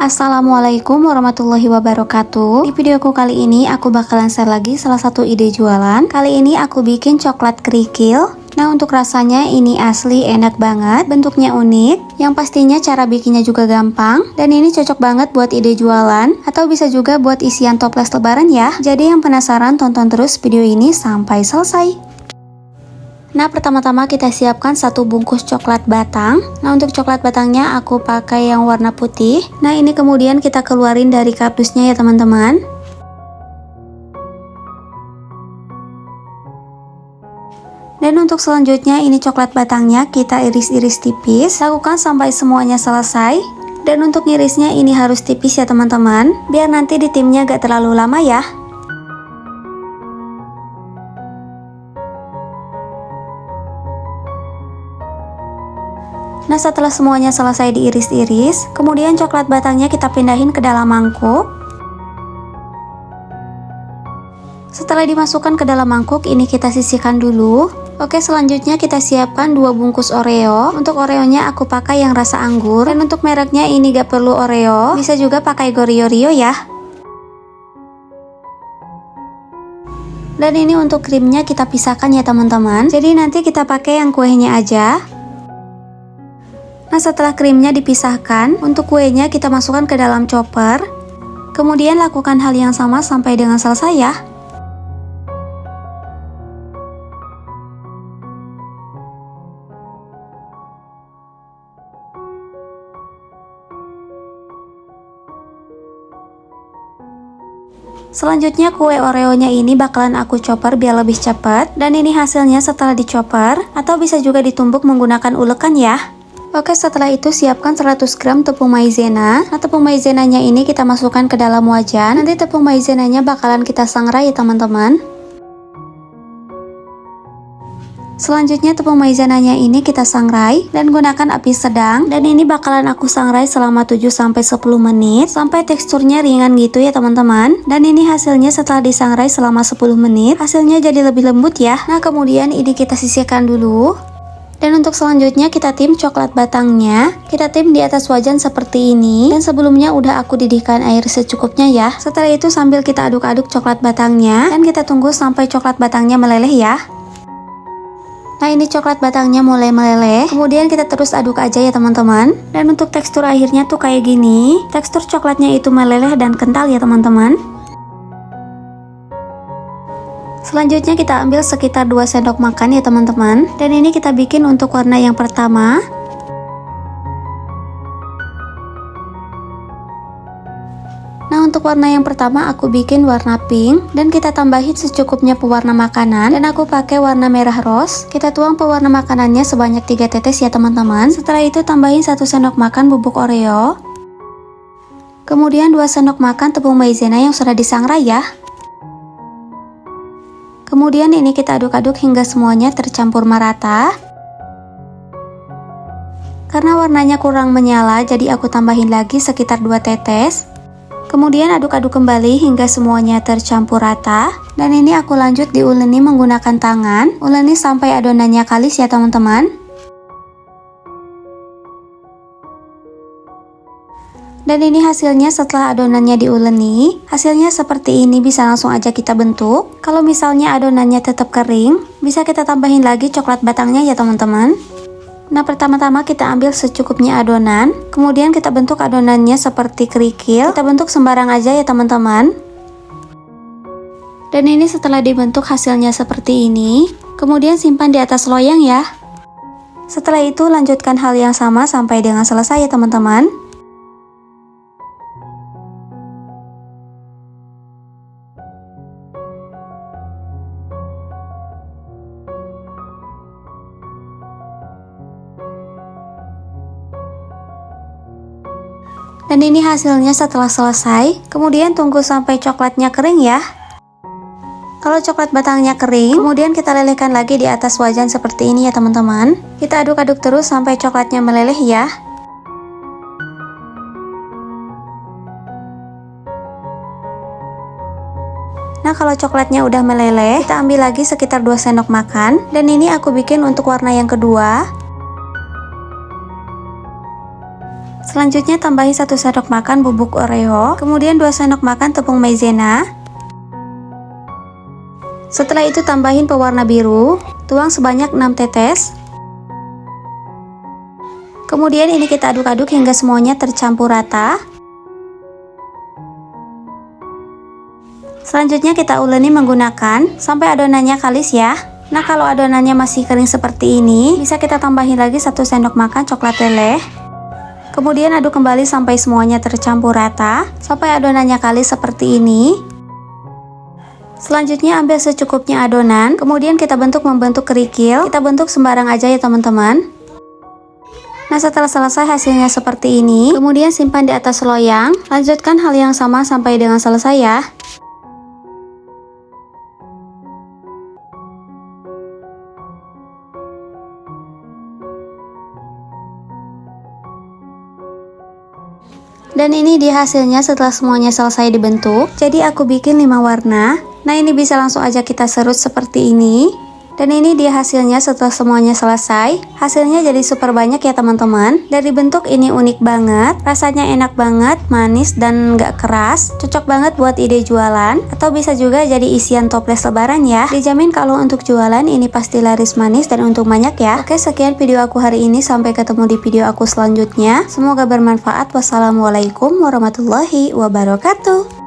Assalamualaikum warahmatullahi wabarakatuh. Di videoku kali ini aku bakalan share lagi salah satu ide jualan. Kali ini aku bikin coklat kerikil. Nah, untuk rasanya ini asli enak banget, bentuknya unik, yang pastinya cara bikinnya juga gampang, dan ini cocok banget buat ide jualan, atau bisa juga buat isian toples lebaran ya. Jadi yang penasaran tonton terus video ini sampai selesai. Nah, pertama-tama kita siapkan satu bungkus coklat batang. Nah, untuk coklat batangnya aku pakai yang warna putih. Nah, ini kemudian kita keluarin dari kardusnya ya teman-teman. Dan untuk selanjutnya ini coklat batangnya kita iris-iris tipis. Lakukan sampai semuanya selesai. Dan untuk ngirisnya ini harus tipis ya teman-teman, biar nanti di timnya gak terlalu lama ya. Nah, setelah semuanya selesai diiris-iris, kemudian coklat batangnya kita pindahin ke dalam mangkuk. Setelah dimasukkan ke dalam mangkuk, ini kita sisihkan dulu. Oke, selanjutnya kita siapkan 2 bungkus Oreo. Untuk Oreonya aku pakai yang rasa anggur, dan untuk mereknya ini gak perlu Oreo, bisa juga pakai Goryo-Rio ya. Dan ini untuk krimnya kita pisahkan ya teman-teman. Jadi nanti kita pakai yang kuenya aja. Nah, setelah krimnya dipisahkan, untuk kuenya kita masukkan ke dalam chopper. Kemudian lakukan hal yang sama sampai dengan selesai ya. Selanjutnya kue Oreonya ini bakalan aku chopper biar lebih cepat. Dan ini hasilnya setelah dichopper, atau bisa juga ditumbuk menggunakan ulekan ya. Oke, setelah itu siapkan 100 gram tepung maizena. Nah, tepung maizenanya ini kita masukkan ke dalam wajan. Nanti tepung maizenanya bakalan kita sangrai ya teman-teman. Selanjutnya tepung maizenanya ini kita sangrai dan gunakan api sedang. Dan ini bakalan aku sangrai selama 7-10 menit sampai teksturnya ringan gitu ya teman-teman. Dan ini hasilnya setelah disangrai selama 10 menit, hasilnya jadi lebih lembut ya. Nah, kemudian ini kita sisihkan dulu. Dan untuk selanjutnya kita tim coklat batangnya. Kita tim di atas wajan seperti ini. Dan sebelumnya udah aku didihkan air secukupnya ya. Setelah itu sambil kita aduk-aduk coklat batangnya. Dan kita tunggu sampai coklat batangnya meleleh ya. Nah, ini coklat batangnya mulai meleleh. Kemudian kita terus aduk aja ya teman-teman. Dan untuk tekstur akhirnya tuh kayak gini. Tekstur coklatnya itu meleleh dan kental ya teman-teman. Selanjutnya kita ambil sekitar 2 sendok makan ya teman-teman. Dan ini kita bikin untuk warna yang pertama. Nah, untuk warna yang pertama aku bikin warna pink. Dan kita tambahin secukupnya pewarna makanan. Dan aku pakai warna merah rose. Kita tuang pewarna makanannya sebanyak 3 tetes ya teman-teman. Setelah itu tambahin 1 sendok makan bubuk Oreo. Kemudian 2 sendok makan tepung maizena yang sudah disangrai ya. Kemudian ini kita aduk-aduk hingga semuanya tercampur merata. Karena warnanya kurang menyala, jadi aku tambahin lagi sekitar 2 tetes. Kemudian aduk-aduk kembali hingga semuanya tercampur rata. Dan ini aku lanjut diuleni menggunakan tangan. Uleni sampai adonannya kalis ya teman-teman. Dan ini hasilnya setelah adonannya diuleni. Hasilnya seperti ini, bisa langsung aja kita bentuk. Kalau misalnya adonannya tetap kering, bisa kita tambahin lagi coklat batangnya ya teman-teman. Nah, pertama-tama kita ambil secukupnya adonan. Kemudian kita bentuk adonannya seperti kerikil. Kita bentuk sembarang aja ya teman-teman. Dan ini setelah dibentuk hasilnya seperti ini. Kemudian simpan di atas loyang ya. Setelah itu lanjutkan hal yang sama sampai dengan selesai ya teman-teman. Dan ini hasilnya setelah selesai. Kemudian tunggu sampai coklatnya kering ya. Kalau coklat batangnya kering, kemudian kita lelehkan lagi di atas wajan seperti ini ya teman-teman. Kita aduk-aduk terus sampai coklatnya meleleh ya. Nah, kalau coklatnya udah meleleh, kita ambil lagi sekitar 2 sendok makan. Dan ini aku bikin untuk warna yang kedua. Selanjutnya tambahin 1 sendok makan bubuk Oreo, kemudian 2 sendok makan tepung maizena. Setelah itu tambahin pewarna biru, tuang sebanyak 6 tetes. Kemudian ini kita aduk-aduk hingga semuanya tercampur rata. Selanjutnya kita uleni menggunakan sampai adonannya kalis ya. Nah, kalau adonannya masih kering seperti ini, bisa kita tambahin lagi 1 sendok makan coklat leleh. Kemudian aduk kembali sampai semuanya tercampur rata, sampai adonannya kalis seperti ini. Selanjutnya ambil secukupnya adonan, kemudian kita membentuk kerikil. Kita bentuk sembarang aja ya teman-teman. Nah, setelah selesai hasilnya seperti ini, kemudian simpan di atas loyang. Lanjutkan hal yang sama sampai dengan selesai ya. Dan ini dia hasilnya setelah semuanya selesai dibentuk. Jadi aku bikin 5 warna. Nah, ini bisa langsung aja kita serut seperti ini. Dan ini dia hasilnya setelah semuanya selesai. Hasilnya jadi super banyak ya teman-teman. Dari bentuk ini unik banget, rasanya enak banget, manis dan nggak keras. Cocok banget buat ide jualan, atau bisa juga jadi isian toples lebaran ya. Dijamin kalau untuk jualan ini pasti laris manis dan untung banyak ya. Oke, sekian video aku hari ini, sampai ketemu di video aku selanjutnya. Semoga bermanfaat. Wassalamualaikum warahmatullahi wabarakatuh.